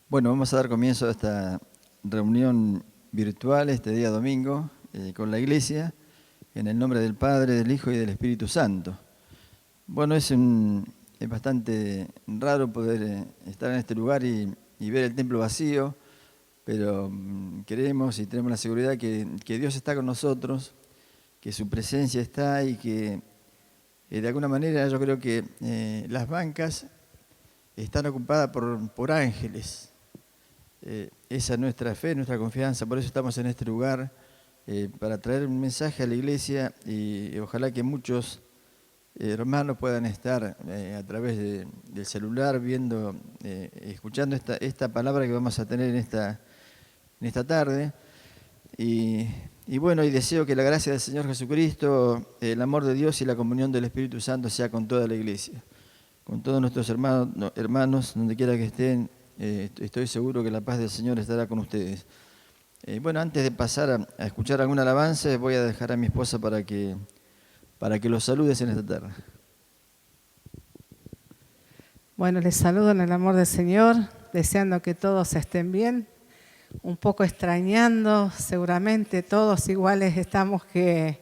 Bueno, vamos a dar comienzo a esta reunión virtual este día domingo con la Iglesia, en el nombre del Padre, del Hijo y del Espíritu Santo. Bueno, es bastante raro poder estar en este lugar y ver el templo vacío, pero creemos y tenemos la seguridad que Dios está con nosotros, que su presencia está y que de alguna manera yo creo que las bancas están ocupadas por ángeles. Esa es nuestra fe, nuestra confianza, por eso estamos en este lugar, para traer un mensaje a la iglesia y ojalá que muchos hermanos puedan estar a través del celular viendo, escuchando esta palabra que vamos a tener en esta tarde. Y bueno, y deseo que la gracia del Señor Jesucristo, el amor de Dios y la comunión del Espíritu Santo sea con toda la iglesia, con todos nuestros hermanos donde quiera que estén. Estoy seguro que la paz del Señor estará con ustedes. Bueno, antes de pasar a escuchar alguna alabanza, voy a dejar a mi esposa para que los saludes en esta tarde. Bueno, les saludo en el amor del Señor, deseando que todos estén bien, un poco extrañando, seguramente todos iguales estamos que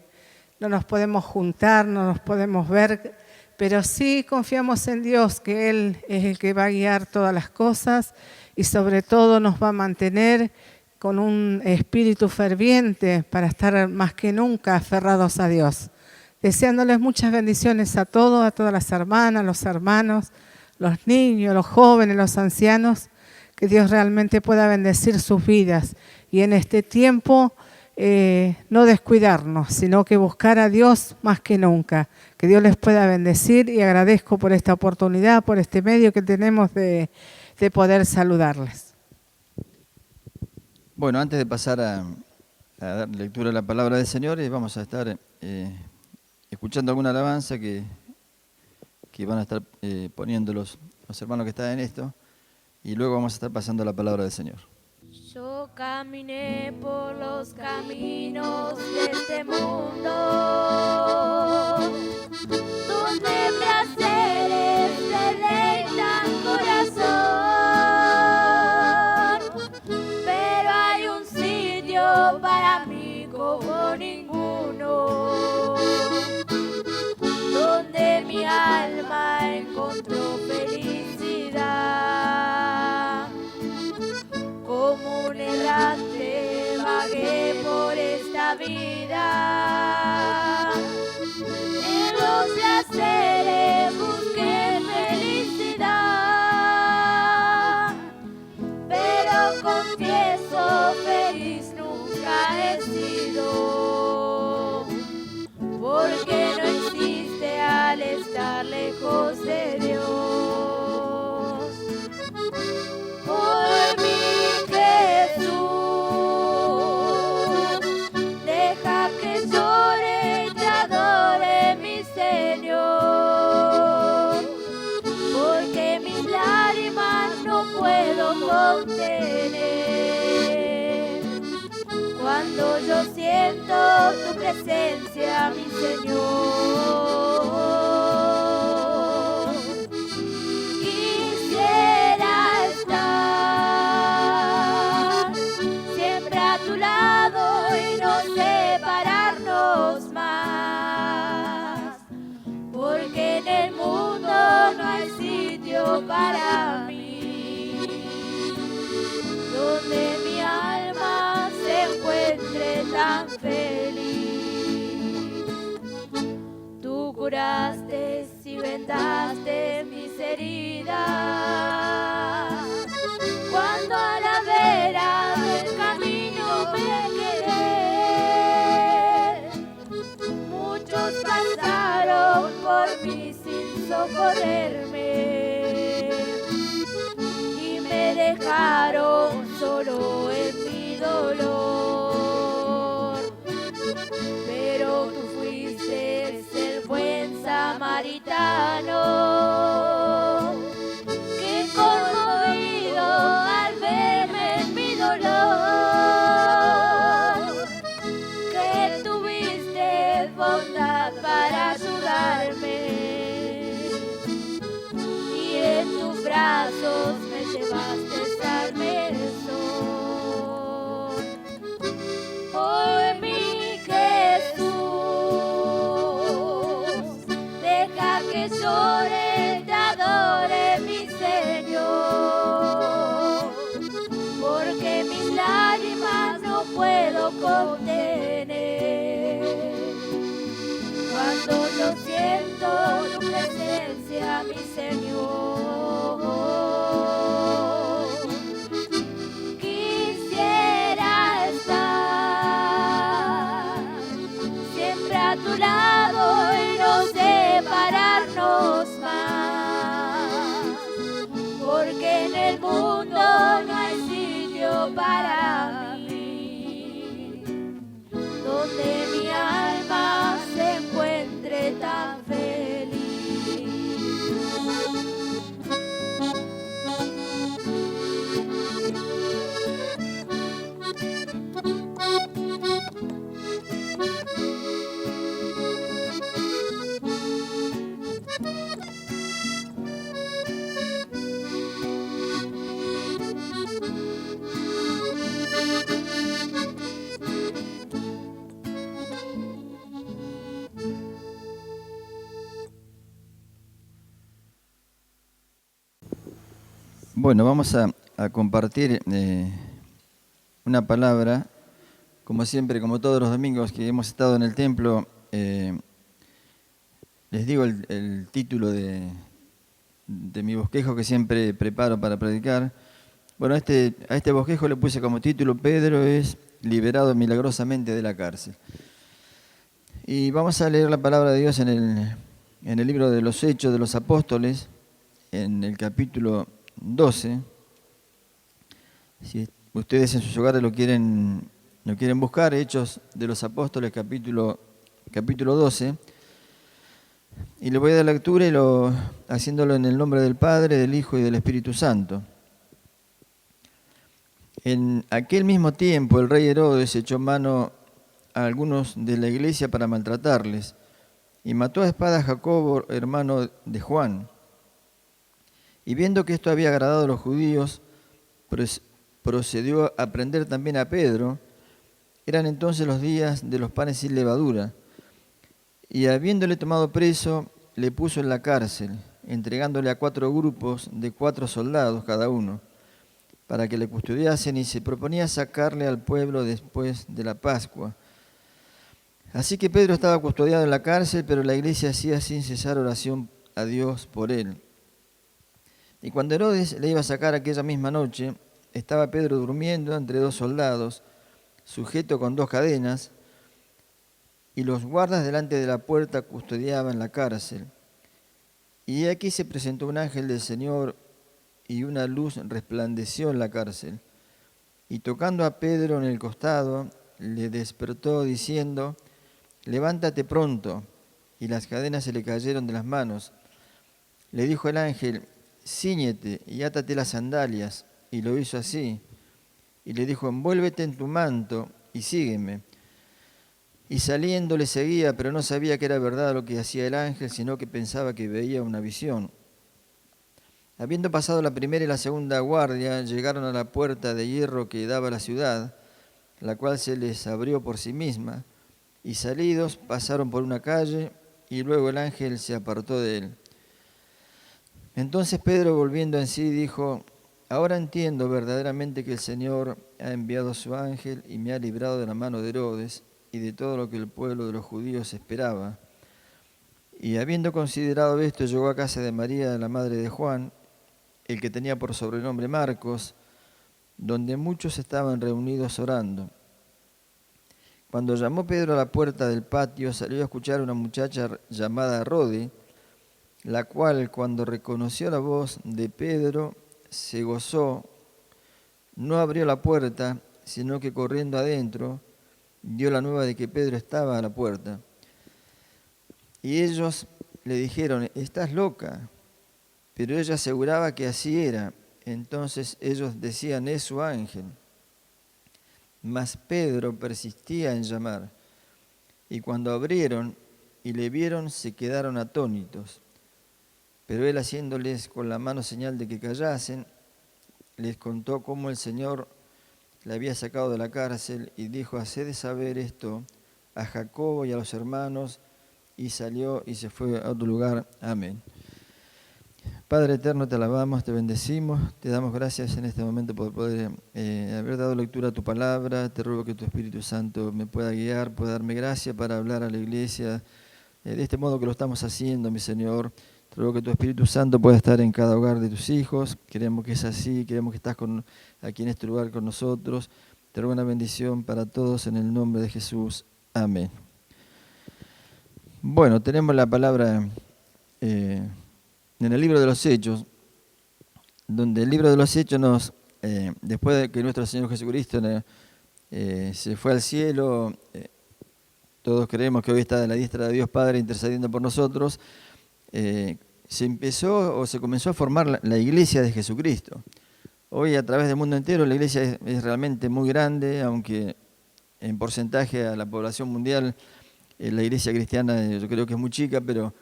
no nos podemos juntar, no nos podemos ver, pero sí confiamos en Dios, que Él es el que va a guiar todas las cosas y sobre todo nos va a mantener con un espíritu ferviente para estar más que nunca aferrados a Dios. Deseándoles muchas bendiciones a todos, a todas las hermanas, los hermanos, los niños, los jóvenes, los ancianos, que Dios realmente pueda bendecir sus vidas y en este tiempo no descuidarnos, sino que buscar a Dios más que nunca. Que Dios les pueda bendecir y agradezco por esta oportunidad, por este medio que tenemos de poder saludarles. Bueno, antes de pasar a dar lectura a la palabra del Señor, vamos a estar escuchando alguna alabanza que van a estar poniendo los hermanos que están en esto, y luego vamos a estar pasando la palabra del Señor. Yo caminé por los caminos de este mundo, donde placeres deleitan corazón, pero hay un sitio para mí como ninguno, donde mi alma encontró felicidad. Como un errante vagué por esta vida, en los placeres busqué felicidad, pero confieso feliz nunca he sido, porque no existe al estar lejos de Dios. Por mi Jesús, deja que llore y te adore mi Señor, porque mis lágrimas no puedo contener cuando yo siento tu presencia, mi Señor. Quisiera estar siempre a tu lado y no separarnos más, porque en el mundo no hay sitio para mí, donde mi alma se encuentre tan feliz. Tú curaste y vendaste mis heridas, cuando a la vera del camino me quedé. Muchos pasaron por mí sin socorrerme y me dejaron solo en mi dolor, pero tú fuiste el buen samaritano, que conmovido al verme en mi dolor, que tuviste bondad para ayudarme y en tus brazos me llevaste salvación. del mundo no hay sitio para mí, donde mi alma se encuentre tan feliz. Bueno, vamos a compartir una palabra, como siempre, como todos los domingos que hemos estado en el templo. Les digo el título de mi bosquejo que siempre preparo para predicar. Bueno, a este bosquejo le puse como título: Pedro es liberado milagrosamente de la cárcel. Y vamos a leer la palabra de Dios en el libro de los Hechos de los Apóstoles, en el capítulo 12. Si ustedes en sus hogares lo quieren buscar, Hechos de los Apóstoles, capítulo 12. Y le voy a dar lectura haciéndolo en el nombre del Padre, del Hijo y del Espíritu Santo. En aquel mismo tiempo el rey Herodes echó mano a algunos de la iglesia para maltratarles y mató a espada a Jacobo, hermano de Juan. Y viendo que esto había agradado a los judíos, procedió a prender también a Pedro. Eran entonces los días de los panes sin levadura. Y habiéndole tomado preso, le puso en la cárcel, entregándole a 4 grupos de 4 soldados cada uno, para que le custodiasen, y se proponía sacarle al pueblo después de la Pascua. Así que Pedro estaba custodiado en la cárcel, pero la iglesia hacía sin cesar oración a Dios por él. Y cuando Herodes le iba a sacar aquella misma noche, estaba Pedro durmiendo entre 2 soldados, sujeto con 2 cadenas, y los guardas delante de la puerta custodiaban la cárcel. Y aquí se presentó un ángel del Señor, y una luz resplandeció en la cárcel. Y tocando a Pedro en el costado, le despertó diciendo: levántate pronto. Y las cadenas se le cayeron de las manos. Le dijo el ángel: cíñete y átate las sandalias. Y lo hizo así. Y le dijo: envuélvete en tu manto y sígueme. Y saliendo le seguía, pero no sabía que era verdad lo que hacía el ángel, sino que pensaba que veía una visión. Habiendo pasado la primera y la segunda guardia, llegaron a la puerta de hierro que daba a la ciudad, la cual se les abrió por sí misma, y salidos pasaron por una calle, y luego el ángel se apartó de él. Entonces Pedro, volviendo en sí, dijo: ahora entiendo verdaderamente que el Señor ha enviado a su ángel y me ha librado de la mano de Herodes y de todo lo que el pueblo de los judíos esperaba. Y habiendo considerado esto, llegó a casa de María, la madre de Juan, el que tenía por sobrenombre Marcos, donde muchos estaban reunidos orando. Cuando llamó Pedro a la puerta del patio, salió a escuchar a una muchacha llamada Rode, la cual, cuando reconoció la voz de Pedro, se gozó. No abrió la puerta, sino que corriendo adentro, dio la nueva de que Pedro estaba a la puerta. Y ellos le dijeron: estás loca. Pero ella aseguraba que así era. Entonces ellos decían: es su ángel. Mas Pedro persistía en llamar. Y cuando abrieron y le vieron, se quedaron atónitos. Pero él, haciéndoles con la mano señal de que callasen, les contó cómo el Señor le había sacado de la cárcel, y dijo: haced saber esto a Jacobo y a los hermanos. Y salió y se fue a otro lugar. Amén. Padre eterno, te alabamos, te bendecimos, te damos gracias en este momento por poder haber dado lectura a tu palabra. Te ruego que tu Espíritu Santo me pueda guiar, pueda darme gracia para hablar a la iglesia de este modo que lo estamos haciendo, mi Señor. Te ruego que tu Espíritu Santo pueda estar en cada hogar de tus hijos. Queremos que es así, queremos que estás aquí en este lugar con nosotros. Te ruego una bendición para todos en el nombre de Jesús. Amén. Bueno, tenemos la palabra en el libro de los Hechos, donde el libro de los Hechos después de que nuestro Señor Jesucristo se fue al cielo, todos creemos que hoy está a la diestra de Dios Padre intercediendo por nosotros, se comenzó a formar la iglesia de Jesucristo. Hoy a través del mundo entero la iglesia es realmente muy grande, aunque en porcentaje a la población mundial la iglesia cristiana yo creo que es muy chica, pero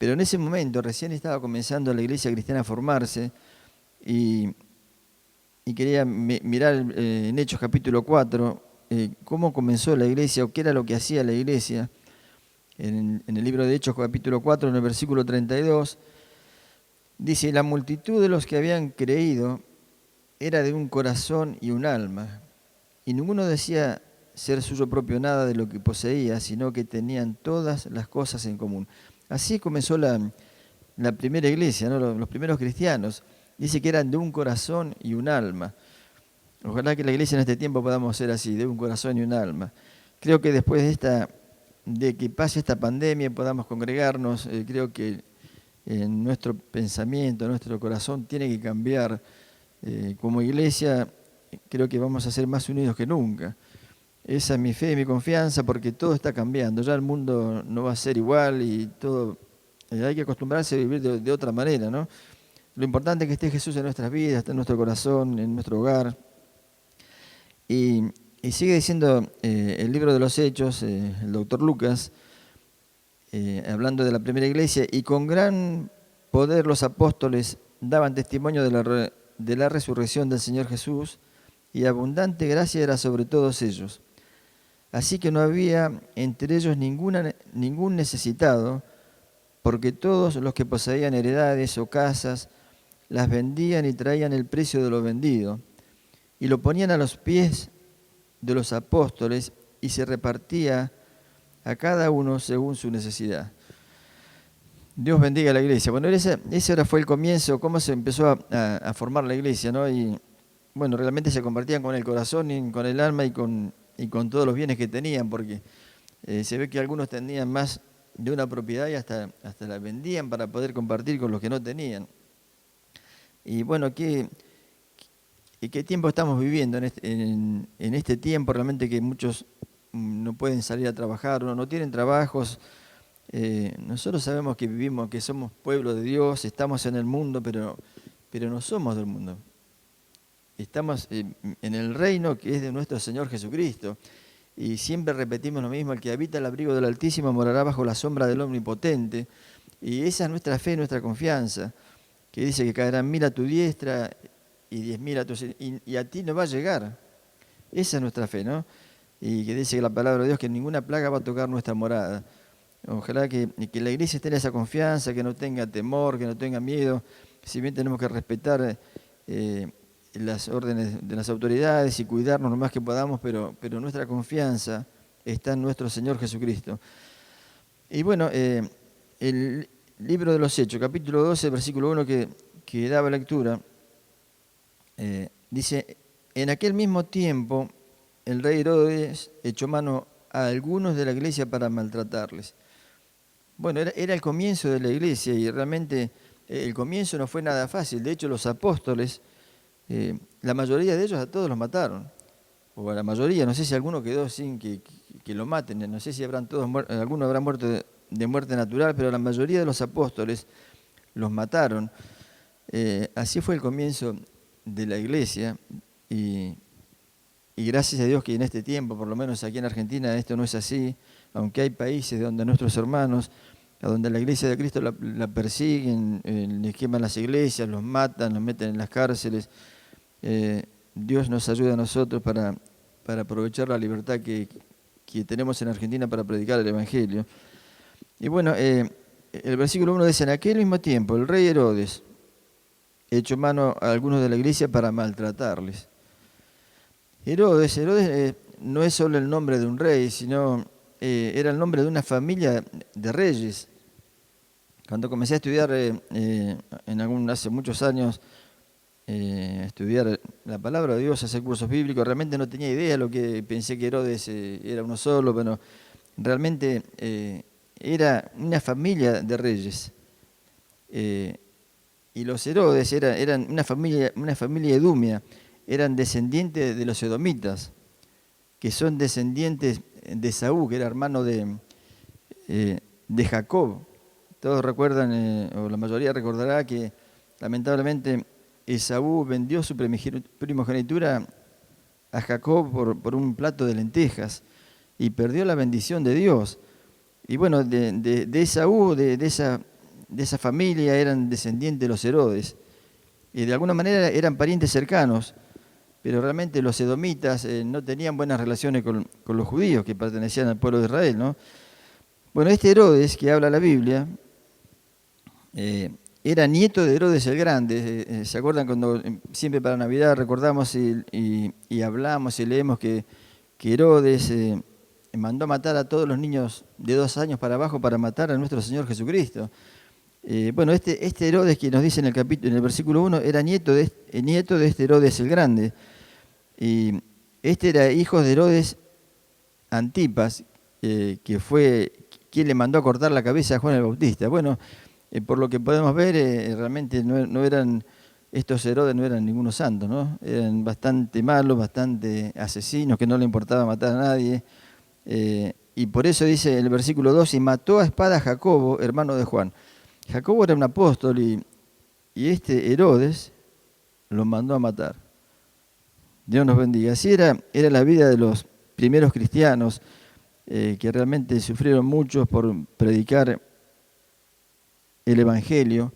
en ese momento recién estaba comenzando la iglesia cristiana a formarse y quería mirar en Hechos capítulo 4 cómo comenzó la iglesia o qué era lo que hacía la iglesia. En el libro de Hechos capítulo 4, en el versículo 32, dice: la multitud de los que habían creído era de un corazón y un alma, y ninguno decía ser suyo propio nada de lo que poseía, sino que tenían todas las cosas en común. Así comenzó la primera iglesia, ¿no? Los primeros cristianos. Dice que eran de un corazón y un alma. Ojalá que la iglesia en este tiempo podamos ser así, de un corazón y un alma. Creo que después de que pase esta pandemia podamos congregarnos, creo que en nuestro pensamiento, nuestro corazón tiene que cambiar. Como iglesia creo que vamos a ser más unidos que nunca. Esa es mi fe y mi confianza, porque todo está cambiando. Ya el mundo no va a ser igual y todo. Hay que acostumbrarse a vivir de otra manera, ¿no? Lo importante es que esté Jesús en nuestras vidas, está en nuestro corazón, en nuestro hogar. Y sigue diciendo el libro de los Hechos, el doctor Lucas, hablando de la primera iglesia: y con gran poder los apóstoles daban testimonio de la resurrección del Señor Jesús, y abundante gracia era sobre todos ellos. Así que no había entre ellos ningún necesitado, porque todos los que poseían heredades o casas las vendían y traían el precio de lo vendido, y lo ponían a los pies de los apóstoles, y se repartía a cada uno según su necesidad. Dios bendiga a la iglesia. Bueno, ese ahora fue el comienzo, cómo se empezó a formar la iglesia, ¿no? Y bueno, realmente se compartían con el corazón y con el alma y con todos los bienes que tenían, porque se ve que algunos tenían más de una propiedad y hasta la vendían para poder compartir con los que no tenían. Y bueno, ¿qué tiempo estamos viviendo en este tiempo? Realmente que muchos no pueden salir a trabajar, no tienen trabajos. Nosotros sabemos que vivimos, que somos pueblo de Dios, estamos en el mundo, pero no somos del mundo. Estamos en el reino que es de nuestro Señor Jesucristo. Y siempre repetimos lo mismo: el que habita el abrigo del Altísimo morará bajo la sombra del Omnipotente. Y esa es nuestra fe, nuestra confianza, que dice que caerán 1000 a tu diestra y 10.000 a tu y a ti no va a llegar. Esa es nuestra fe, ¿no? Y que dice que la palabra de Dios que ninguna plaga va a tocar nuestra morada. Ojalá que la iglesia tenga esa confianza, que no tenga temor, que no tenga miedo. Si bien tenemos que respetar las órdenes de las autoridades y cuidarnos lo más que podamos, pero nuestra confianza está en nuestro Señor Jesucristo. Y bueno, el libro de los Hechos, capítulo 12, versículo 1 que daba lectura, dice: en aquel mismo tiempo el rey Herodes echó mano a algunos de la iglesia para maltratarles. Bueno, era el comienzo de la iglesia y realmente el comienzo no fue nada fácil. De hecho, los apóstoles, la mayoría de ellos a todos los mataron, o a la mayoría, no sé si alguno quedó sin que lo maten, no sé si alguno habrá muerto de muerte natural, pero la mayoría de los apóstoles los mataron. Así fue el comienzo de la iglesia y gracias a Dios que en este tiempo, por lo menos aquí en Argentina, esto no es así, aunque hay países donde nuestros hermanos, a donde la iglesia de Cristo la persiguen, les queman las iglesias, los matan, los meten en las cárceles. Dios nos ayuda a nosotros para aprovechar la libertad que tenemos en Argentina para predicar el Evangelio. Y bueno, el versículo 1 dice: en aquel mismo tiempo el rey Herodes echó mano a algunos de la iglesia para maltratarles. Herodes no es solo el nombre de un rey, sino era el nombre de una familia de reyes. Cuando comencé a estudiar hace muchos años, estudiar la palabra de Dios, hacer cursos bíblicos, realmente no tenía idea de lo que pensé que Herodes era uno solo, pero realmente era una familia de reyes. y los Herodes eran una familia edumia, eran descendientes de los edomitas, que son descendientes de Esaú, que era hermano de Jacob. Todos recuerdan, o la mayoría recordará, que lamentablemente Esaú vendió su primogenitura a Jacob por un plato de lentejas y perdió la bendición de Dios. Y bueno, de Esaú, de esa familia, eran descendientes de los Herodes. Y de alguna manera eran parientes cercanos, pero realmente los edomitas no tenían buenas relaciones con los judíos que pertenecían al pueblo de Israel, ¿no? Bueno, este Herodes que habla la Biblia era nieto de Herodes el Grande. ¿Se acuerdan cuando siempre para Navidad recordamos y hablamos y leemos que Herodes mandó a matar a todos los niños de 2 años para abajo para matar a nuestro Señor Jesucristo? Bueno, este Herodes que nos dice en el versículo 1 era nieto de este Herodes el Grande. Y este era hijo de Herodes Antipas, que fue quien le mandó a cortar la cabeza a Juan el Bautista. Bueno, por lo que podemos ver, realmente estos Herodes no eran ningunos santos, ¿no? Eran bastante malos, bastante asesinos, que no le importaba matar a nadie. Y por eso dice el versículo 2, y mató a espada a Jacobo, hermano de Juan. Jacobo era un apóstol y este Herodes lo mandó a matar. Dios nos bendiga. Así era la vida de los primeros cristianos, que realmente sufrieron mucho por predicar el Evangelio,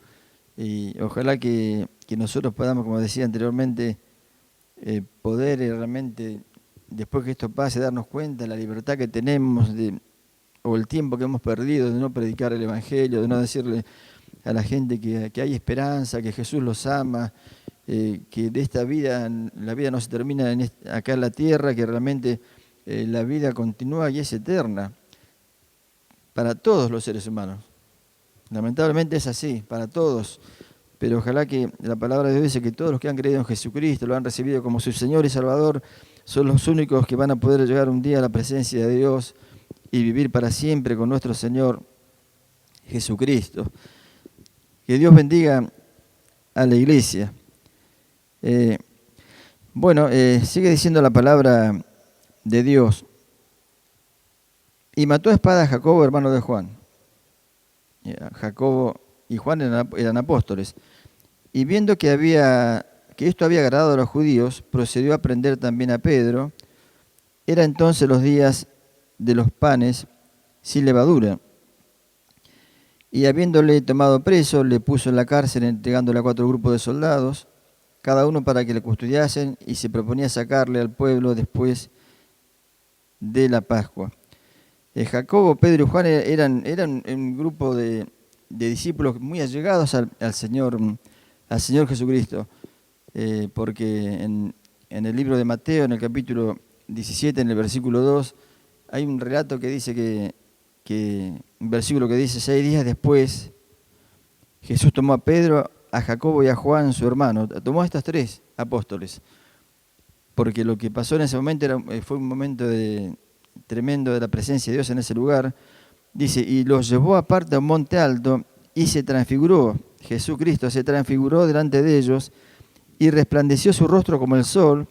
y ojalá que nosotros podamos, como decía anteriormente, poder realmente, después que esto pase, darnos cuenta de la libertad que tenemos o el tiempo que hemos perdido de no predicar el Evangelio, de no decirle a la gente que hay esperanza, que Jesús los ama, que de esta vida, la vida no se termina acá en la tierra, que realmente la vida continúa y es eterna para todos los seres humanos. Lamentablemente es así, para todos, pero ojalá que la palabra de Dios dice que todos los que han creído en Jesucristo, lo han recibido como su Señor y Salvador, son los únicos que van a poder llegar un día a la presencia de Dios y vivir para siempre con nuestro Señor Jesucristo. Que Dios bendiga a la iglesia. Sigue diciendo la palabra de Dios. Y mató a espada a Jacobo, hermano de Juan. Jacobo y Juan eran apóstoles. Y viendo que esto había agradado a los judíos, procedió a prender también a Pedro. Era entonces los días de los panes sin levadura. Y habiéndole tomado preso, le puso en la cárcel, entregándole a 4 grupos de soldados, cada uno para que le custodiasen, y se proponía sacarle al pueblo después de la Pascua. Jacobo, Pedro y Juan eran un grupo de discípulos muy allegados al Señor Jesucristo, porque en el libro de Mateo, en el capítulo 17, en el versículo 2, hay un relato que dice un versículo que dice: 6 días después, Jesús tomó a Pedro, a Jacobo y a Juan, su hermano. Tomó a estos 3 apóstoles, porque lo que pasó en ese momento fue un momento tremendo de la presencia de Dios en ese lugar. Dice, y los llevó aparte a un monte alto y se transfiguró. Jesucristo se transfiguró delante de ellos y resplandeció su rostro como el sol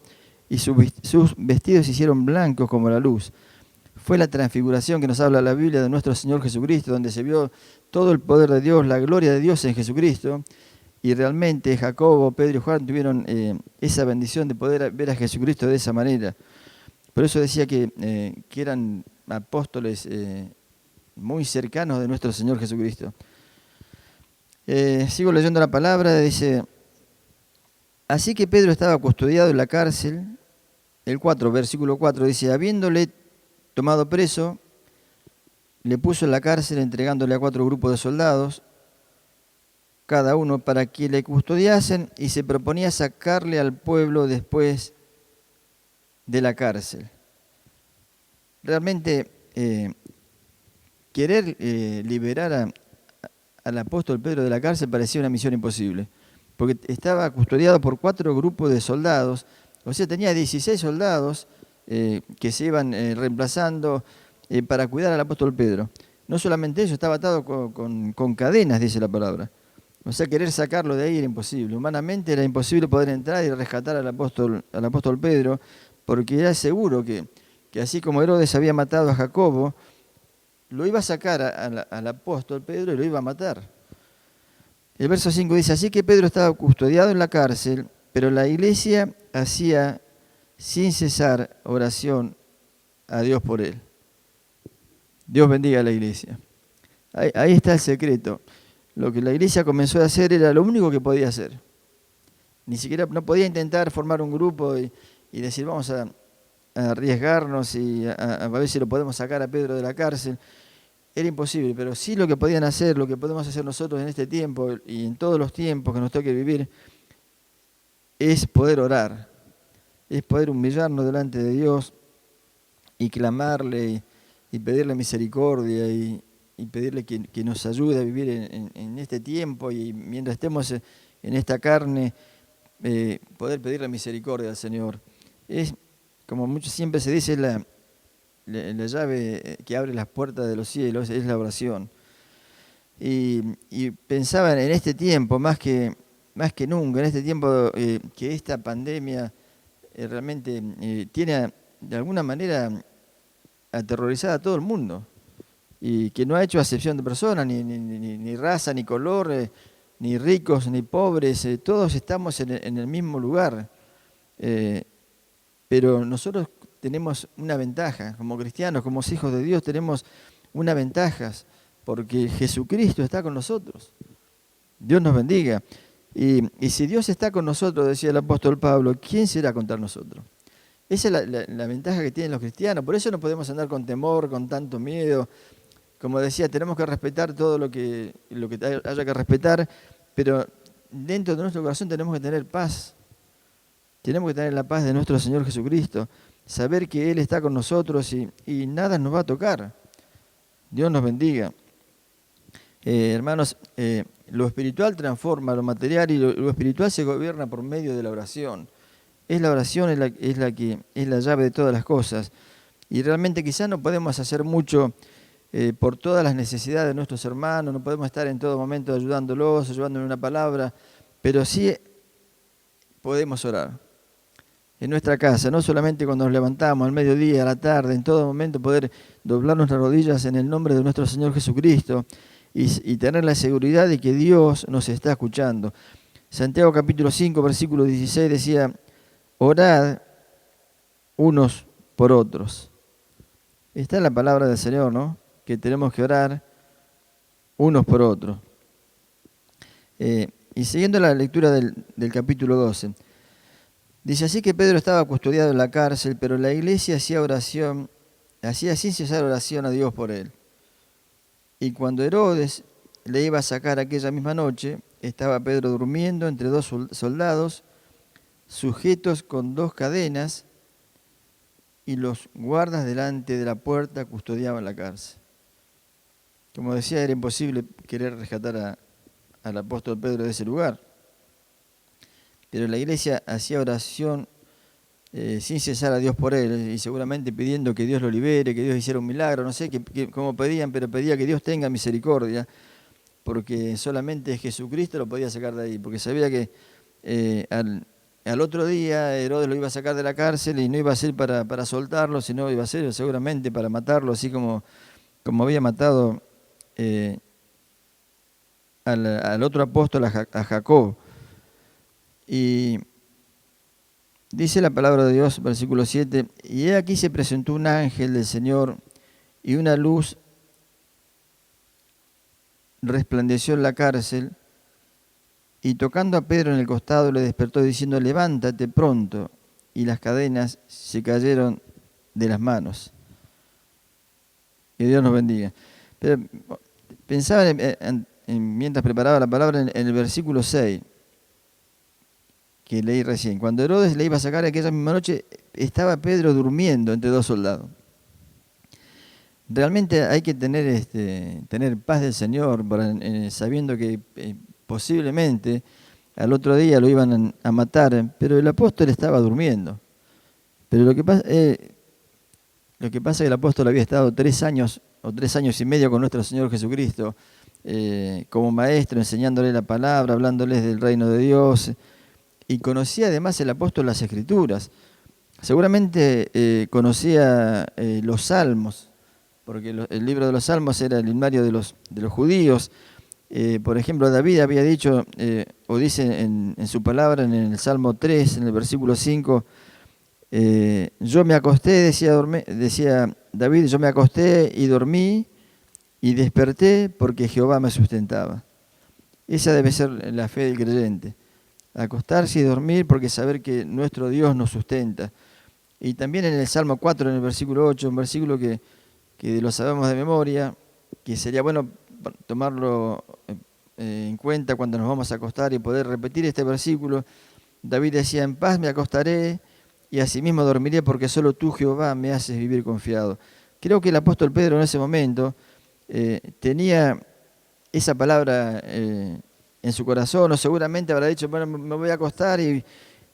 y sus vestidos se hicieron blancos como la luz. Fue la transfiguración que nos habla la Biblia de nuestro Señor Jesucristo, donde se vio todo el poder de Dios, la gloria de Dios en Jesucristo. Y realmente Jacobo, Pedro y Juan tuvieron esa bendición de poder ver a Jesucristo de esa manera. Por eso decía que eran apóstoles muy cercanos de nuestro Señor Jesucristo. Sigo leyendo la palabra, dice: así que Pedro estaba custodiado en la cárcel. Versículo 4 dice: habiéndole tomado preso, le puso en la cárcel, entregándole a 4 grupos de soldados, cada uno para que le custodiasen, y se proponía sacarle al pueblo después de la cárcel. Realmente querer liberar al apóstol Pedro de la cárcel parecía una misión imposible, porque estaba custodiado por 4 grupos de soldados, o sea, tenía 16 soldados que se iban reemplazando para cuidar al apóstol Pedro. No solamente eso, estaba atado con cadenas, dice la palabra. O sea, querer sacarlo de ahí era imposible. Humanamente era imposible poder entrar y rescatar al apóstol Pedro, porque era seguro que así como Herodes había matado a Jacobo, lo iba a sacar al apóstol Pedro y lo iba a matar. El verso 5 dice, así que Pedro estaba custodiado en la cárcel, pero la iglesia hacía sin cesar oración a Dios por él. Dios bendiga a la iglesia. Ahí está el secreto. Lo que la iglesia comenzó a hacer era lo único que podía hacer. Ni siquiera no podía intentar formar un grupo y decir vamos a arriesgarnos y a ver si lo podemos sacar a Pedro de la cárcel. Era imposible, pero sí lo que podían hacer, lo que podemos hacer nosotros en este tiempo y en todos los tiempos que nos toque vivir, es poder orar, es poder humillarnos delante de Dios y clamarle y pedirle misericordia y pedirle que nos ayude a vivir en este tiempo y mientras estemos en esta carne, poder pedirle misericordia al Señor. Es, como siempre se dice, la llave que abre las puertas de los cielos, es la oración. Y pensaba en este tiempo, más que nunca, en este tiempo que esta pandemia realmente tiene de alguna manera aterrorizada a todo el mundo. Y que no ha hecho acepción de personas, ni raza, ni color, ni ricos, ni pobres, todos estamos en el mismo lugar. Pero nosotros tenemos una ventaja, como cristianos, como hijos de Dios, tenemos una ventaja, porque Jesucristo está con nosotros. Dios nos bendiga. Y si Dios está con nosotros, decía el apóstol Pablo, ¿quién será contra nosotros? Esa es la ventaja que tienen los cristianos. Por eso no podemos andar con temor, con tanto miedo. Como decía, tenemos que respetar todo lo que haya que respetar, pero dentro de nuestro corazón tenemos que tener paz. Tenemos que tener la paz de nuestro Señor Jesucristo, saber que Él está con nosotros y nada nos va a tocar. Dios nos bendiga. Hermanos, lo espiritual transforma lo material y lo espiritual se gobierna por medio de la oración. La oración es la llave de todas las cosas. Y realmente quizás no podemos hacer mucho por todas las necesidades de nuestros hermanos, no podemos estar en todo momento ayudándolos, ayudándoles una palabra, pero sí podemos orar. En nuestra casa, no solamente cuando nos levantamos, al mediodía, a la tarde, en todo momento poder doblar nuestras rodillas en el nombre de nuestro Señor Jesucristo y tener la seguridad de que Dios nos está escuchando. Santiago capítulo 5, versículo 16 decía, orad unos por otros. Está en la palabra del Señor, ¿no? Que tenemos que orar unos por otros. Y siguiendo la lectura del capítulo 12, dice, así que Pedro estaba custodiado en la cárcel, pero la iglesia hacía sin cesar oración a Dios por él. Y cuando Herodes le iba a sacar aquella misma noche, estaba Pedro durmiendo entre dos soldados, sujetos con 2 cadenas, y los guardas delante de la puerta custodiaban la cárcel. Como decía, era imposible querer rescatar al apóstol Pedro de ese lugar. Pero la iglesia hacía oración sin cesar a Dios por él, y seguramente pidiendo que Dios lo libere, que Dios hiciera un milagro, no sé cómo pedían, pero pedía que Dios tenga misericordia, porque solamente Jesucristo lo podía sacar de ahí, porque sabía que al otro día Herodes lo iba a sacar de la cárcel y no iba a ser para soltarlo, sino iba a ser seguramente para matarlo, así como había matado al otro apóstol, a Jacob. Y dice la palabra de Dios, versículo 7, y he aquí se presentó un ángel del Señor y una luz resplandeció en la cárcel y tocando a Pedro en el costado le despertó diciendo, levántate pronto, y las cadenas se cayeron de las manos. Que Dios nos bendiga. Pero pensaba mientras preparaba la palabra en el versículo 6, que leí recién. Cuando Herodes le iba a sacar aquella misma noche, estaba Pedro durmiendo entre 2 soldados. Realmente hay que tener paz del Señor, sabiendo que posiblemente al otro día lo iban a matar, pero el apóstol estaba durmiendo. Pero lo que pasa es que el apóstol había estado 3 años o 3 años y medio con nuestro Señor Jesucristo, como maestro, enseñándole la palabra, hablándoles del reino de Dios, y conocía además el apóstol las Escrituras. Seguramente conocía los Salmos, porque el libro de los Salmos era el himnario de los judíos. Por ejemplo, David había dicho, o dice en su palabra, en el Salmo 3, en el versículo 5, yo me acosté, decía David, yo me acosté y dormí y desperté porque Jehová me sustentaba. Esa debe ser la fe del creyente, acostarse y dormir porque saber que nuestro Dios nos sustenta. Y también en el Salmo 4, en el versículo 8, un versículo que lo sabemos de memoria, que sería bueno tomarlo en cuenta cuando nos vamos a acostar y poder repetir este versículo. David decía, en paz me acostaré y asimismo dormiré porque solo tú, Jehová, me haces vivir confiado. Creo que el apóstol Pedro en ese momento tenía esa palabra en su corazón, o seguramente habrá dicho, bueno, me voy a acostar y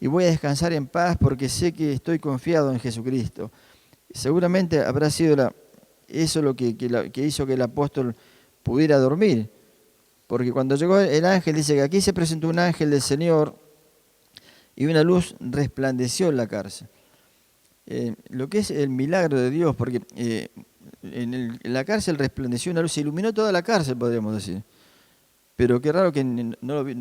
voy a descansar en paz porque sé que estoy confiado en Jesucristo. Seguramente habrá sido eso lo que hizo que el apóstol pudiera dormir, porque cuando llegó el ángel, dice que aquí se presentó un ángel del Señor y una luz resplandeció en la cárcel. Lo que es el milagro de Dios, porque en la cárcel resplandeció una luz, se iluminó toda la cárcel, podríamos decir. Pero qué raro que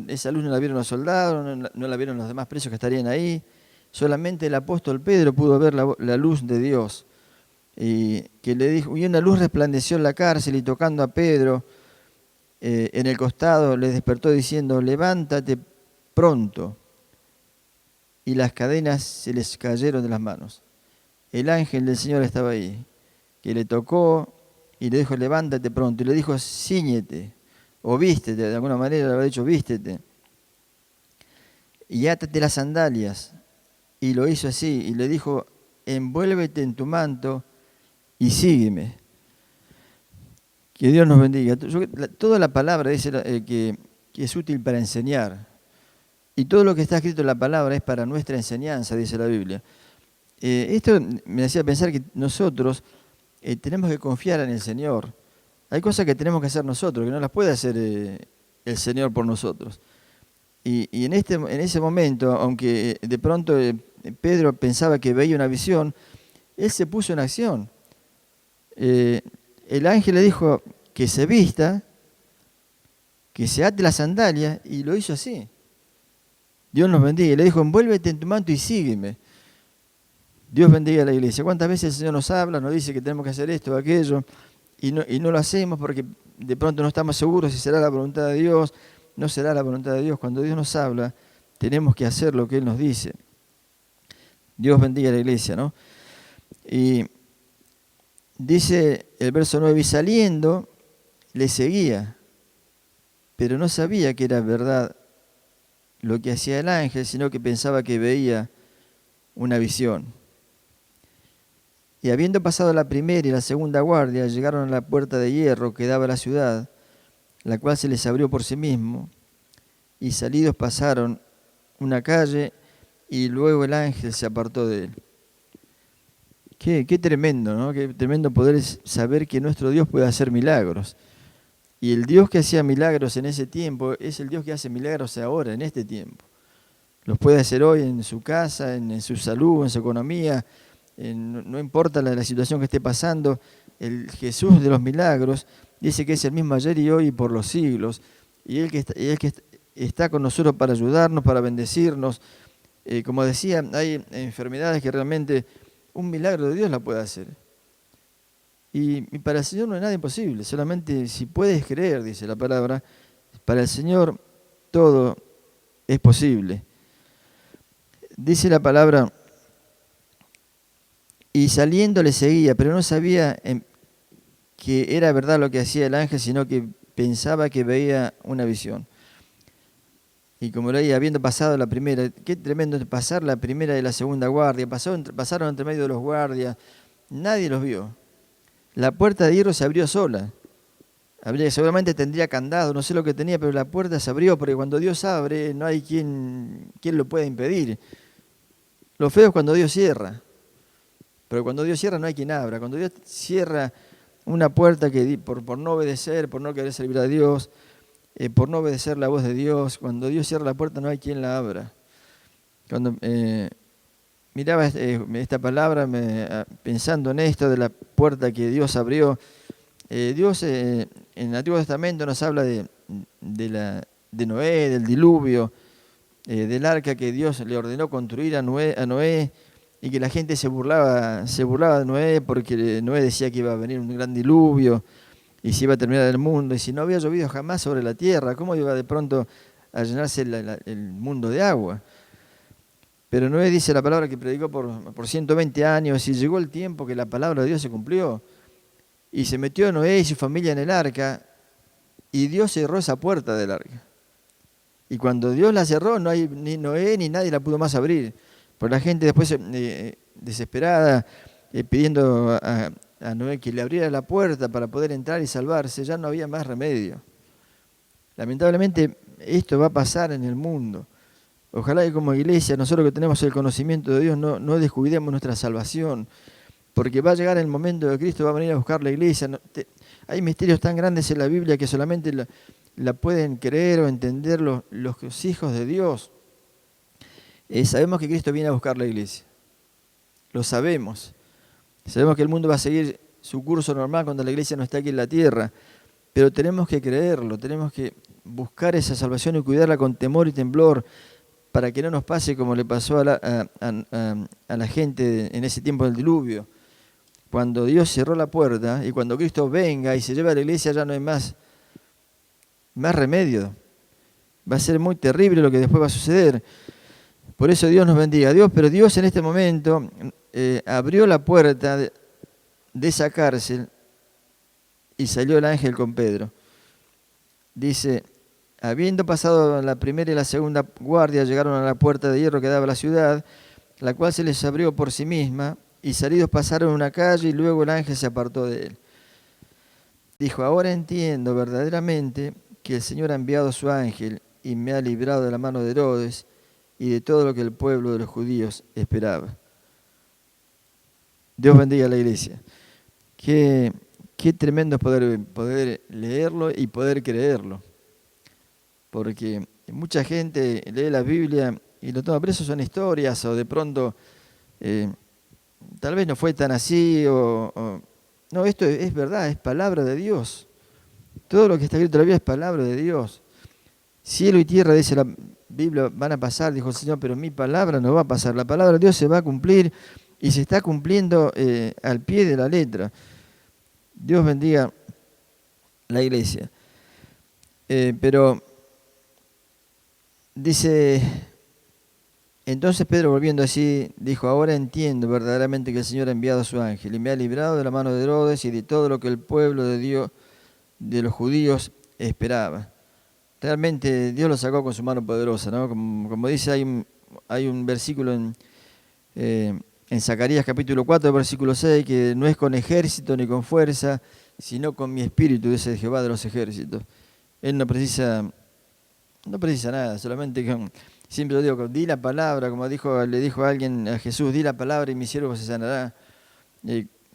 esa luz no la vieron los soldados, no la vieron los demás presos que estarían ahí. Solamente el apóstol Pedro pudo ver la luz de Dios. Y que le dijo, y una luz resplandeció en la cárcel y tocando a Pedro en el costado le despertó diciendo, levántate pronto. Y las cadenas se les cayeron de las manos. El ángel del Señor estaba ahí, que le tocó y le dijo, levántate pronto. Y le dijo, cíñete o vístete, de alguna manera le había dicho, vístete. Y átate las sandalias. Y lo hizo así, y le dijo, envuélvete en tu manto y sígueme. Que Dios nos bendiga. Toda la palabra dice que es útil para enseñar. Y todo lo que está escrito en la palabra es para nuestra enseñanza, dice la Biblia. Esto me hacía pensar que nosotros tenemos que confiar en el Señor. Hay cosas que tenemos que hacer nosotros, que no las puede hacer el Señor por nosotros. Y en ese momento, aunque de pronto Pedro pensaba que veía una visión, él se puso en acción. El ángel le dijo que se vista, que se ate la sandalia, y lo hizo así. Dios nos bendiga. Y le dijo, envuélvete en tu manto y sígueme. Dios bendiga a la iglesia. ¿Cuántas veces el Señor nos habla, nos dice que tenemos que hacer esto o aquello, y no lo hacemos porque de pronto no estamos seguros si será la voluntad de Dios? No será la voluntad de Dios. Cuando Dios nos habla, tenemos que hacer lo que Él nos dice. Dios bendiga a la iglesia, ¿no? Y dice el verso 9, y saliendo, le seguía, pero no sabía que era verdad lo que hacía el ángel, sino que pensaba que veía una visión. Y habiendo pasado la primera y la segunda guardia, llegaron a la puerta de hierro que daba a la ciudad, la cual se les abrió por sí mismo, y salidos pasaron una calle, y luego el ángel se apartó de él. Qué tremendo, ¿no? Qué tremendo poder saber que nuestro Dios puede hacer milagros. Y el Dios que hacía milagros en ese tiempo es el Dios que hace milagros ahora, en este tiempo. Los puede hacer hoy en su casa, en su salud, en su economía, no importa la situación que esté pasando. El Jesús de los milagros dice que es el mismo ayer y hoy y por los siglos. Y Él que está con nosotros para ayudarnos, para bendecirnos. Como decía, hay enfermedades que realmente un milagro de Dios la puede hacer. Y para el Señor no hay nada imposible, solamente si puedes creer, dice la palabra, para el Señor todo es posible. Dice la palabra, y saliendo le seguía, pero no sabía que era verdad lo que hacía el ángel, sino que pensaba que veía una visión. Y como leía, habiendo pasado la primera, qué tremendo pasar la primera y la segunda guardia, pasaron entre medio de los guardias, nadie los vio. La puerta de hierro se abrió sola. Seguramente tendría candado, no sé lo que tenía, pero la puerta se abrió, porque cuando Dios abre no hay quien lo pueda impedir. Lo feo es cuando Dios cierra, pero cuando Dios cierra no hay quien abra. Cuando Dios cierra una puerta que por no obedecer, por no querer servir a Dios, por no obedecer la voz de Dios, cuando Dios cierra la puerta no hay quien la abra. Cuando miraba esta palabra, pensando en esto de la puerta que Dios abrió, Dios en el Antiguo Testamento nos habla de Noé, del diluvio, del arca que Dios le ordenó construir a Noé, y que la gente se burlaba de Noé porque Noé decía que iba a venir un gran diluvio y se iba a terminar el mundo, y si no había llovido jamás sobre la tierra, ¿cómo iba de pronto a llenarse el mundo de agua? Pero Noé, dice la palabra, que predicó por 120 años, y llegó el tiempo que la palabra de Dios se cumplió, y se metió Noé y su familia en el arca, y Dios cerró esa puerta del arca. Y cuando Dios la cerró, no hay ni Noé ni nadie la pudo más abrir. Por la gente después desesperada, pidiendo a Noé que le abriera la puerta para poder entrar y salvarse, ya no había más remedio. Lamentablemente esto va a pasar en el mundo. Ojalá que como iglesia, nosotros que tenemos el conocimiento de Dios, no descuidemos nuestra salvación, porque va a llegar el momento que Cristo va a venir a buscar la iglesia. Hay misterios tan grandes en la Biblia que solamente la pueden creer o entender los hijos de Dios. Sabemos que Cristo viene a buscar la iglesia. Lo sabemos. Sabemos que el mundo va a seguir su curso normal cuando la iglesia no está aquí en la tierra. Pero tenemos que creerlo, tenemos que buscar esa salvación y cuidarla con temor y temblor para que no nos pase como le pasó a la gente en ese tiempo del diluvio. Cuando Dios cerró la puerta y cuando Cristo venga y se lleva a la iglesia, ya no hay más remedio. Va a ser muy terrible lo que después va a suceder. Por eso Dios nos bendiga. Pero Dios en este momento abrió la puerta de esa cárcel y salió el ángel con Pedro. Dice, habiendo pasado la primera y la segunda guardia, llegaron a la puerta de hierro que daba a la ciudad, la cual se les abrió por sí misma, y salidos pasaron una calle y luego el ángel se apartó de él. Dijo, ahora entiendo verdaderamente que el Señor ha enviado a su ángel y me ha librado de la mano de Herodes y de todo lo que el pueblo de los judíos esperaba. Dios bendiga a la iglesia. Qué tremendo es poder leerlo y poder creerlo. Porque mucha gente lee la Biblia y lo toma, pero eso son historias, o de pronto tal vez no fue tan así, no, esto es verdad, es palabra de Dios. Todo lo que está escrito en la Biblia es palabra de Dios. Cielo y tierra, dice la Biblia, van a pasar, dijo el Señor, pero mi palabra no va a pasar. La palabra de Dios se va a cumplir y se está cumpliendo al pie de la letra. Dios bendiga la iglesia. Pero dice, entonces Pedro, volviendo así, dijo, ahora entiendo verdaderamente que el Señor ha enviado a su ángel y me ha librado de la mano de Herodes y de todo lo que el pueblo de Dios, de los judíos, esperaba. Realmente Dios lo sacó con su mano poderosa, ¿no? Como dice, hay un versículo en Zacarías capítulo 4, versículo 6, que no es con ejército ni con fuerza, sino con mi espíritu, dice Jehová de los ejércitos. Él no precisa nada, solamente siempre lo digo, di la palabra, como le dijo a alguien a Jesús, di la palabra y mi siervo se sanará.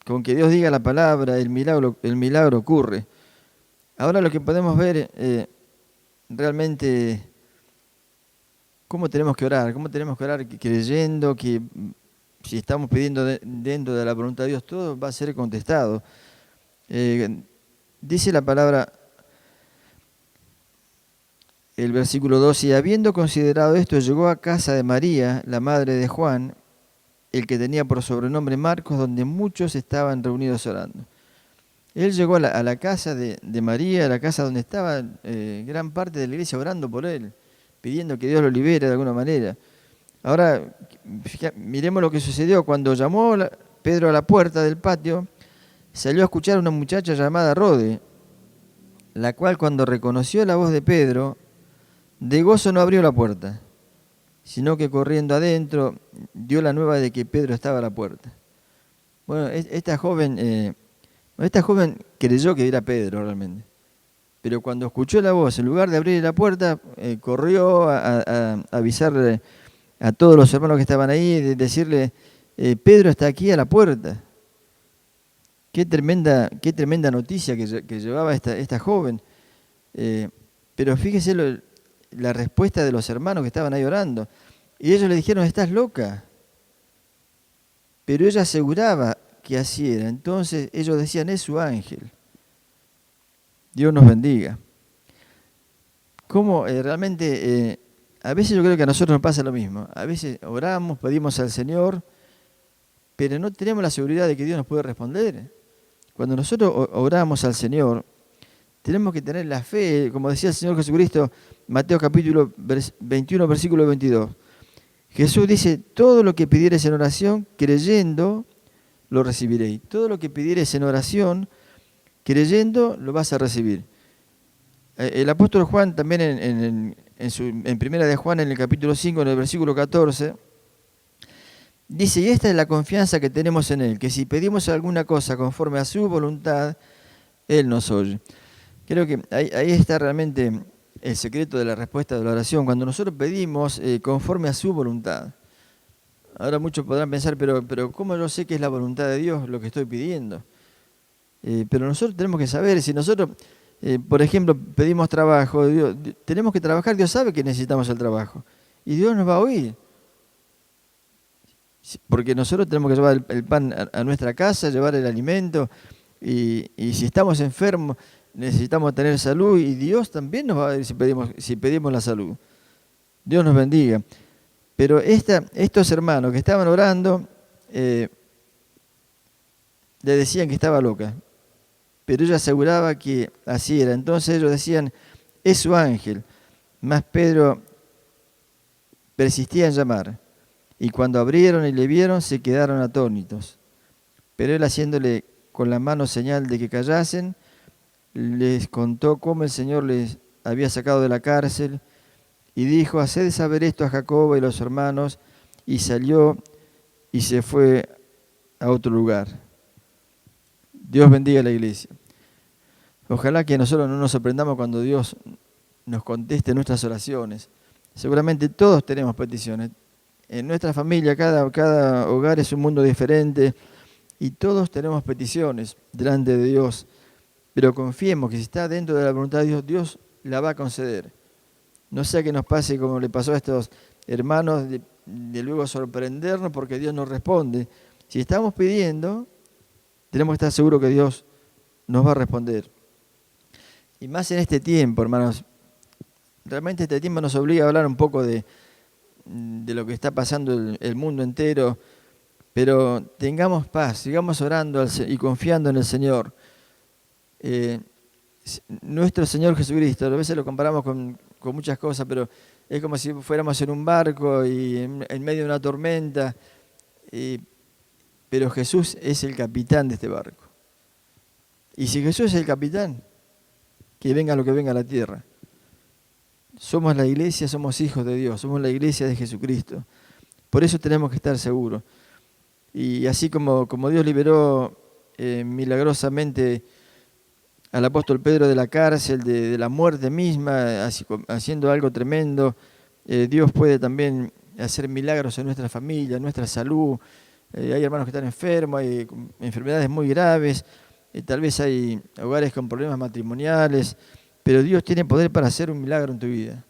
Con que Dios diga la palabra, el milagro ocurre. Ahora lo que podemos ver realmente cómo tenemos que orar creyendo que si estamos pidiendo dentro de la voluntad de Dios, todo va a ser contestado. Dice la palabra, el versículo 2, y habiendo considerado esto, llegó a casa de María, la madre de Juan, el que tenía por sobrenombre Marcos, donde muchos estaban reunidos orando. Él llegó a la casa de María, a la casa donde estaba gran parte de la iglesia orando por él, pidiendo que Dios lo libere de alguna manera. Ahora, miremos lo que sucedió. Cuando llamó Pedro a la puerta del patio, salió a escuchar a una muchacha llamada Rode, la cual cuando reconoció la voz de Pedro, de gozo no abrió la puerta, sino que corriendo adentro dio la nueva de que Pedro estaba a la puerta. Bueno, esta joven creyó que era Pedro realmente, pero cuando escuchó la voz, en lugar de abrir la puerta, corrió a avisarle a todos los hermanos que estaban ahí, de decirle, Pedro está aquí a la puerta. qué tremenda noticia que llevaba esta joven. Pero fíjese la respuesta de los hermanos que estaban ahí orando. Y ellos le dijeron, estás loca. Pero ella aseguraba que así era. Entonces ellos decían, es su ángel. Dios nos bendiga. ¿Cómo realmente, a veces yo creo que a nosotros nos pasa lo mismo. A veces oramos, pedimos al Señor, pero no tenemos la seguridad de que Dios nos puede responder. Cuando nosotros oramos al Señor, tenemos que tener la fe, como decía el Señor Jesucristo, Mateo capítulo 21, versículo 22. Jesús dice, todo lo que pidieres en oración, creyendo, lo recibiréis. Todo lo que pidieres en oración, creyendo, lo vas a recibir. El apóstol Juan también en primera de Juan, en el capítulo 5, en el versículo 14, dice, y esta es la confianza que tenemos en Él, que si pedimos alguna cosa conforme a su voluntad, Él nos oye. Creo que ahí está realmente el secreto de la respuesta de la oración, cuando nosotros pedimos conforme a su voluntad. Ahora muchos podrán pensar, pero ¿cómo yo sé que es la voluntad de Dios lo que estoy pidiendo? Pero nosotros tenemos que saber, si nosotros, por ejemplo, pedimos trabajo, tenemos que trabajar, Dios sabe que necesitamos el trabajo, y Dios nos va a oír. Porque nosotros tenemos que llevar el pan a nuestra casa, llevar el alimento, y si estamos enfermos, necesitamos tener salud, y Dios también nos va a oír si pedimos la salud. Dios nos bendiga. Pero estos hermanos que estaban orando, le decían que estaba loca, pero ella aseguraba que así era. Entonces ellos decían, es su ángel. Mas Pedro persistía en llamar. Y cuando abrieron y le vieron, se quedaron atónitos. Pero él, haciéndole con la mano señal de que callasen, les contó cómo el Señor les había sacado de la cárcel y dijo, haced saber esto a Jacobo y los hermanos, y salió y se fue a otro lugar. Dios bendiga a la iglesia. Ojalá que nosotros no nos sorprendamos cuando Dios nos conteste nuestras oraciones. Seguramente todos tenemos peticiones. En nuestra familia, cada hogar es un mundo diferente y todos tenemos peticiones delante de Dios. Pero confiemos que si está dentro de la voluntad de Dios, Dios la va a conceder. No sea que nos pase como le pasó a estos hermanos, de luego sorprendernos porque Dios nos responde. Si estamos pidiendo, tenemos que estar seguros que Dios nos va a responder. Y más en este tiempo, hermanos, realmente este tiempo nos obliga a hablar un poco de lo que está pasando el mundo entero, pero tengamos paz, sigamos orando y confiando en el Señor. Nuestro Señor Jesucristo, a veces lo comparamos con muchas cosas, pero es como si fuéramos en un barco y en medio de una tormenta, pero Jesús es el capitán de este barco. Y si Jesús es el capitán, que venga lo que venga a la tierra. Somos la iglesia, somos hijos de Dios, somos la iglesia de Jesucristo. Por eso tenemos que estar seguros. Y así como Dios liberó milagrosamente al apóstol Pedro de la cárcel, de la muerte misma, haciendo algo tremendo, Dios puede también hacer milagros en nuestra familia, en nuestra salud. Hay hermanos que están enfermos, hay enfermedades muy graves, tal vez hay hogares con problemas matrimoniales, pero Dios tiene poder para hacer un milagro en tu vida.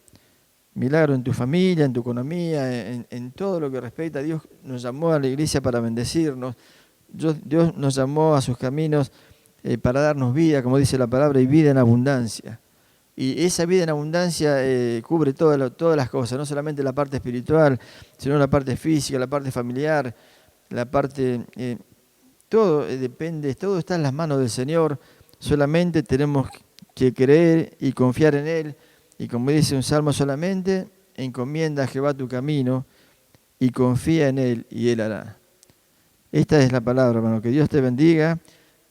Milagro en tu familia, en tu economía, en todo lo que respecta a Dios. Nos llamó a la iglesia para bendecirnos. Dios nos llamó a sus caminos para darnos vida, como dice la palabra, y vida en abundancia. Y esa vida en abundancia cubre todas las cosas, no solamente la parte espiritual, sino la parte física, la parte familiar, la parte... todo depende, todo está en las manos del Señor. Solamente tenemos que creer y confiar en Él. Y como dice un salmo, solamente encomienda a Jehová tu camino y confía en Él y Él hará. Esta es la palabra, hermano. Que Dios te bendiga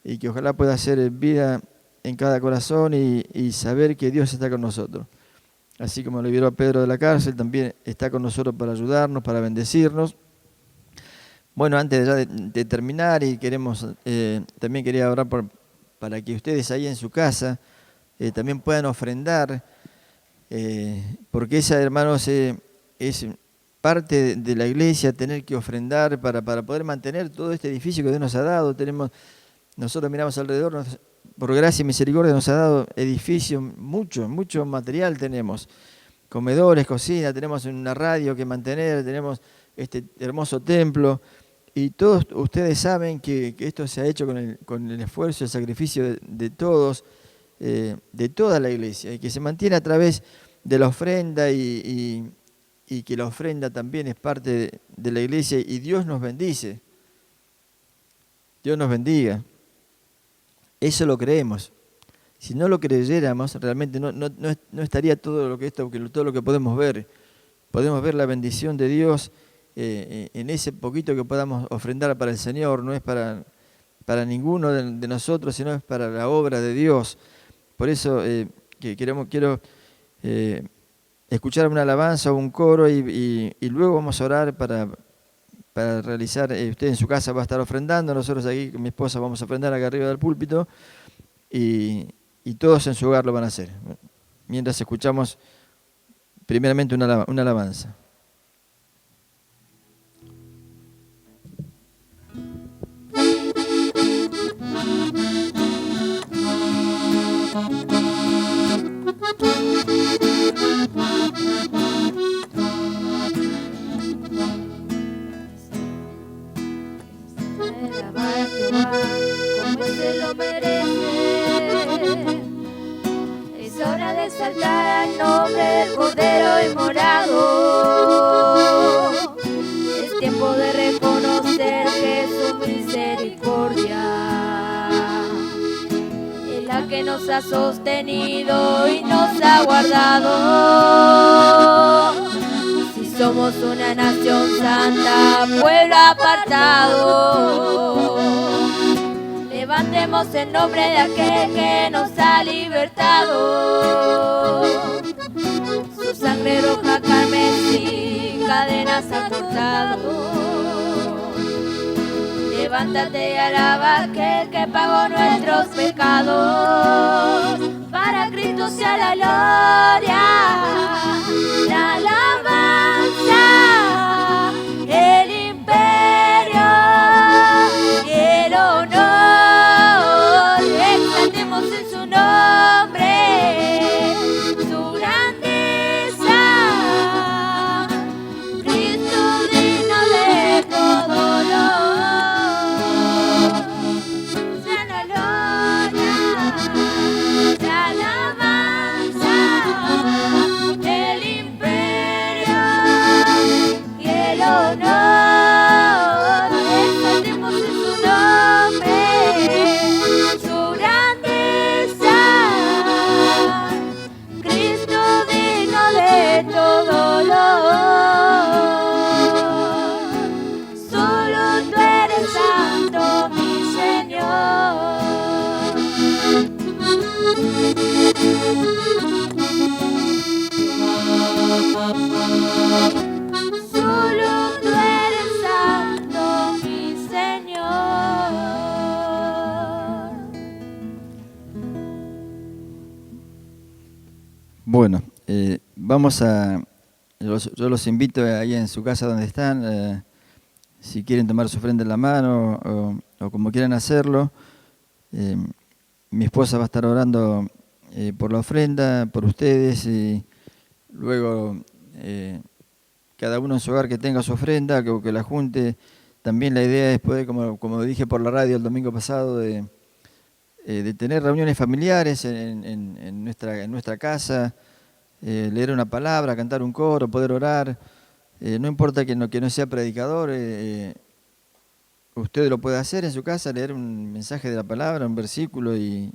y que ojalá pueda hacer vida en cada corazón y saber que Dios está con nosotros. Así como liberó a Pedro de la cárcel, también está con nosotros para ayudarnos, para bendecirnos. Bueno, antes de terminar, y también quería orar para que ustedes ahí en su casa también puedan ofrendar, porque esa, hermanos, es parte de la iglesia, tener que ofrendar para poder mantener todo este edificio que Dios nos ha dado. nosotros miramos alrededor, por gracia y misericordia nos ha dado edificios, mucho material tenemos. Comedores, cocina, tenemos una radio que mantener, tenemos este hermoso templo. Y todos ustedes saben que esto se ha hecho con el esfuerzo y el sacrificio de todos, de toda la iglesia, y que se mantiene a través de la ofrenda y que la ofrenda también es parte de la iglesia y Dios nos bendice. Dios nos bendiga. Eso lo creemos. Si no lo creyéramos, realmente no estaría todo lo que podemos ver. Podemos ver la bendición de Dios en ese poquito que podamos ofrendar para el Señor. No es para ninguno de nosotros, sino es para la obra de Dios. Por eso quiero escuchar una alabanza o un coro y luego vamos a orar para realizar. Usted en su casa va a estar ofrendando, nosotros aquí con mi esposa vamos a ofrendar acá arriba del púlpito y todos en su hogar lo van a hacer. Mientras escuchamos primeramente una alabanza. Como se lo merece, es hora de exaltar al nombre del Cordero inmolado. Es tiempo de reconocer que su misericordia es la que nos ha sostenido y nos ha guardado. Somos una nación santa, pueblo apartado. Levantemos el nombre de aquel que nos ha libertado. Su sangre roja carmesí, cadenas ha cortado. Levántate y alaba a aquel que pagó nuestros pecados. Para Cristo sea la gloria, la alabanza, el imperio y el honor. Exaltemos en su nombre, su grandeza. Cristo digno de todo honor. Sea la gloria, la alabanza, el imperio y el honor. Exaltemos en su nombre, su grandeza. Cristo digno de todo honor. Solo tú eres santo, mi Señor. Solo tú eres santo, mi Señor. Bueno, yo los invito ahí en su casa donde están, si quieren tomar su ofrenda en la mano o como quieran hacerlo. Mi esposa va a estar orando por la ofrenda, por ustedes, y luego cada uno en su hogar que tenga su ofrenda, que la junte. También la idea es poder, como dije por la radio el domingo pasado, de tener reuniones familiares en nuestra casa, leer una palabra, cantar un coro, poder orar. No importa que no sea predicador, usted lo puede hacer en su casa, leer un mensaje de la palabra, un versículo, y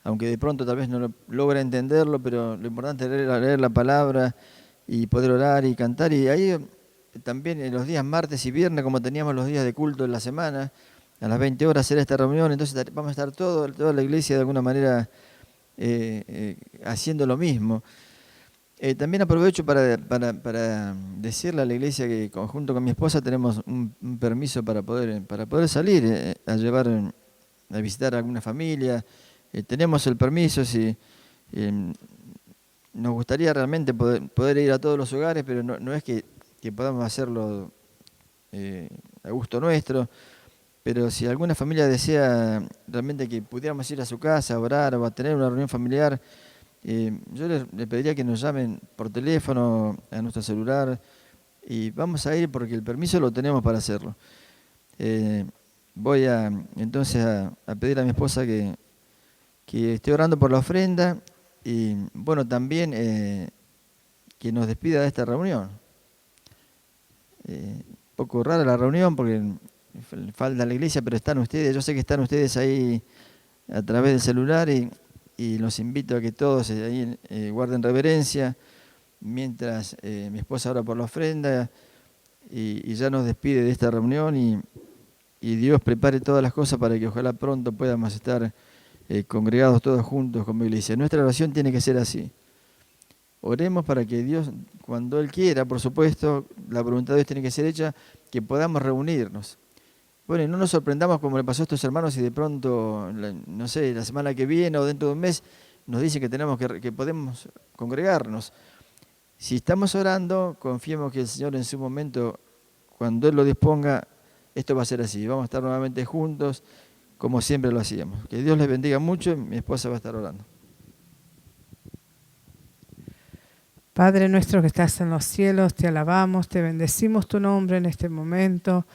aunque de pronto tal vez no logra entenderlo, pero lo importante es leer la palabra y poder orar y cantar. Y ahí también en los días martes y viernes, como teníamos los días de culto en la semana, a las 20 horas será esta reunión. Entonces vamos a estar toda la iglesia de alguna manera haciendo lo mismo. También aprovecho para decirle a la iglesia que junto con mi esposa tenemos un permiso para poder salir a visitar a alguna familia. Tenemos el permiso, si nos gustaría realmente poder ir a todos los hogares, pero no es que podamos hacerlo a gusto nuestro. pero si alguna familia desea realmente que pudiéramos ir a su casa a orar o a tener una reunión familiar, yo les pediría que nos llamen por teléfono a nuestro celular y vamos a ir porque el permiso lo tenemos para hacerlo. Voy entonces a pedir a mi esposa que esté orando por la ofrenda y bueno, también que nos despida de esta reunión. Un poco rara la reunión porque falta la iglesia, pero están ustedes, yo sé que están ustedes ahí a través del celular y los invito a que todos ahí guarden reverencia mientras mi esposa ora por la ofrenda y ya nos despide de esta reunión y Dios prepare todas las cosas para que ojalá pronto podamos estar congregados todos juntos como iglesia. Nuestra oración tiene que ser así. Oremos para que Dios, cuando Él quiera, por supuesto, la voluntad de Dios tiene que ser hecha, que podamos reunirnos. Bueno, y no nos sorprendamos como le pasó a estos hermanos y de pronto, no sé, la semana que viene o dentro de un mes nos dicen que podemos congregarnos. Si estamos orando, confiemos que el Señor en su momento, cuando Él lo disponga, esto va a ser así. Vamos a estar nuevamente juntos como siempre lo hacíamos. Que Dios les bendiga mucho y mi esposa va a estar orando. Padre nuestro que estás en los cielos, te alabamos, te bendecimos tu nombre en este momento,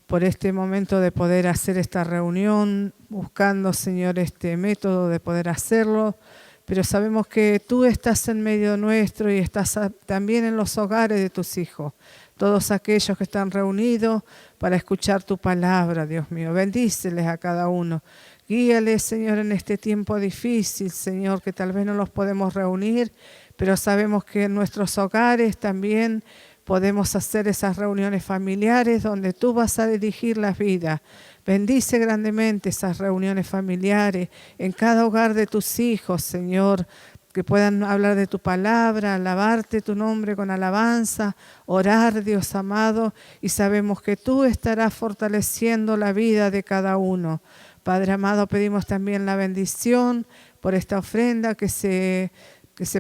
por este momento de poder hacer esta reunión, buscando, Señor, este método de poder hacerlo, pero sabemos que tú estás en medio nuestro y estás también en los hogares de tus hijos, todos aquellos que están reunidos para escuchar tu palabra, Dios mío. Bendíceles a cada uno. Guíales, Señor, en este tiempo difícil, Señor, que tal vez no los podemos reunir, pero sabemos que en nuestros hogares también podemos hacer esas reuniones familiares donde tú vas a dirigir las vidas. Bendice grandemente esas reuniones familiares en cada hogar de tus hijos, Señor, que puedan hablar de tu palabra, alabarte tu nombre con alabanza, orar, Dios amado, y sabemos que tú estarás fortaleciendo la vida de cada uno. Padre amado, pedimos también la bendición por esta ofrenda que se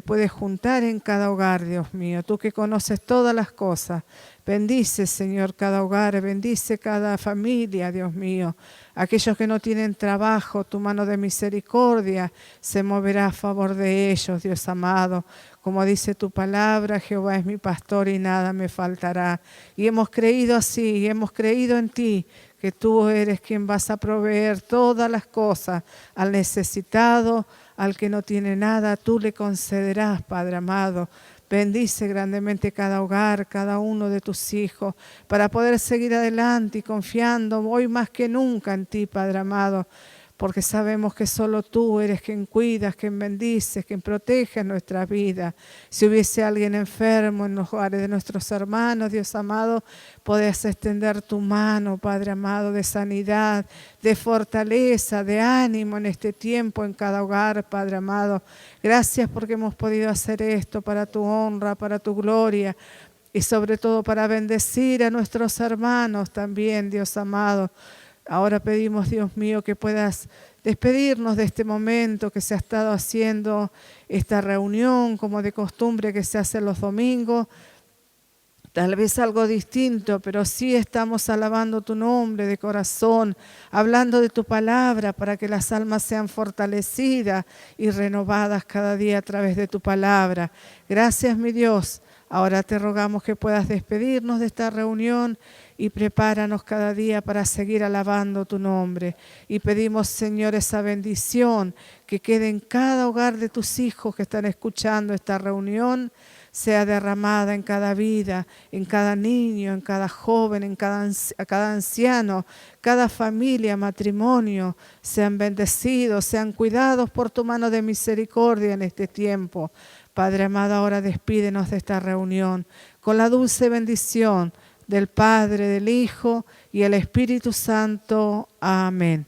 puede juntar en cada hogar, Dios mío. Tú que conoces todas las cosas, bendice, Señor, cada hogar, bendice cada familia, Dios mío. Aquellos que no tienen trabajo, tu mano de misericordia se moverá a favor de ellos, Dios amado. Como dice tu palabra, Jehová es mi pastor y nada me faltará. Y hemos creído así, y hemos creído en ti, que tú eres quien vas a proveer todas las cosas al necesitado, al que no tiene nada, tú le concederás, Padre amado. Bendice grandemente cada hogar, cada uno de tus hijos, para poder seguir adelante y confiando hoy más que nunca en ti, Padre amado, porque sabemos que solo tú eres quien cuidas, quien bendices, quien protege nuestra vida. Si hubiese alguien enfermo en los hogares de nuestros hermanos, Dios amado, podés extender tu mano, Padre amado, de sanidad, de fortaleza, de ánimo en este tiempo en cada hogar, Padre amado. Gracias porque hemos podido hacer esto para tu honra, para tu gloria y sobre todo para bendecir a nuestros hermanos también, Dios amado. Ahora pedimos, Dios mío, que puedas despedirnos de este momento que se ha estado haciendo esta reunión como de costumbre que se hace los domingos. Tal vez algo distinto, pero sí estamos alabando tu nombre de corazón, hablando de tu palabra para que las almas sean fortalecidas y renovadas cada día a través de tu palabra. Gracias, mi Dios. Ahora te rogamos que puedas despedirnos de esta reunión y prepáranos cada día para seguir alabando tu nombre. Y pedimos, Señor, esa bendición que quede en cada hogar de tus hijos que están escuchando esta reunión, sea derramada en cada vida, en cada niño, en cada joven, en cada anciano, cada familia, matrimonio, sean bendecidos, sean cuidados por tu mano de misericordia en este tiempo. Padre amado, ahora despídenos de esta reunión con la dulce bendición del Padre, del Hijo y el Espíritu Santo. Amén.